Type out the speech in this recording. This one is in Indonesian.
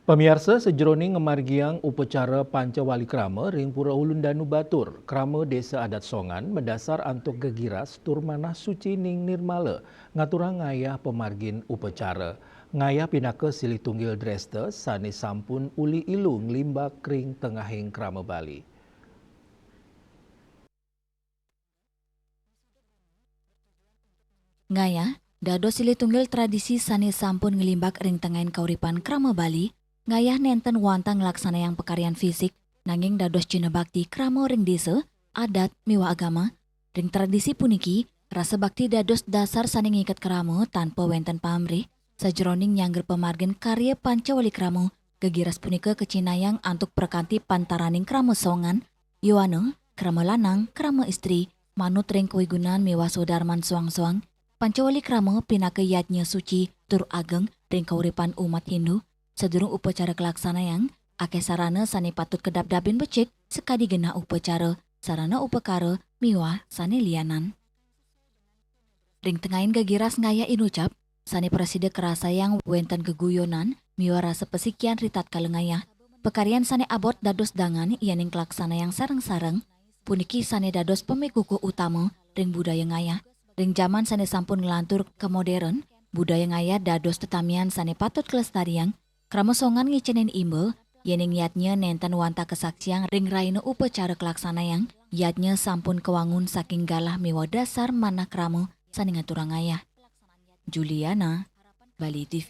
Pemirsa sejroning ngemargiang upacara Pancawali Krama ring Pura Ulun Danu Batur, Krama Desa Adat Songan mendasar antuk gegiras tur manah suci ning nirmala, ngaturang ngayah pemargin upacara. Ngayah pinaka silih tunggil dreste sane sampun uli ilu nglimbak ring tengahing Krama Bali. Ngaya, dado silih tunggil tradisi sane sampun ngelimbak ring tengahin kauripan Krama Bali, ngayah nenten wantang laksana yang pekarian fisik, nanging dados jina bakti krama ring desa, adat, miwa agama, ring tradisi puniki, rasa bakti dados dasar sane ngikat krama tanpa wenten pamrih, sajroning nyangger pemargen karya Pancawali Krama, gegiras punika kecinayang antuk perkanti pantaraning krama songan, yuwana, krama lanang, krama istri, manut ring kewigunan miwa sodarman suang-suang, Pancawali Krama pinaka yatnya suci tur ageng ring kauripan umat Hindu sadurung upacara kelaksanayang akeh sarana sane patut kedap-dapin becik sekadi gena upacara sarana upakara miwah sane lianan. Ring tengahin gegiras ngaya inucap sane preside kerasayang wenten geguyonan miwah rasa pesikian ritat kalengayah pekarian sane abot dados dangan ianing kelaksana yang sareng-sareng puniki sane dados pemikuku utama ring budaya ngayah. Ring zaman sane sampun ngelantur ke modern, budaya ngaya dados tetamian sane patut kelestarian, krama songan ngicenen imbel, yening yatnya nenten wanta kesaksian ring raina upacara kelaksanayang, yatnya sampun kewangun saking galah miwa dasar manah krama sane ngaturang ngaya. Juliana, Bali TV.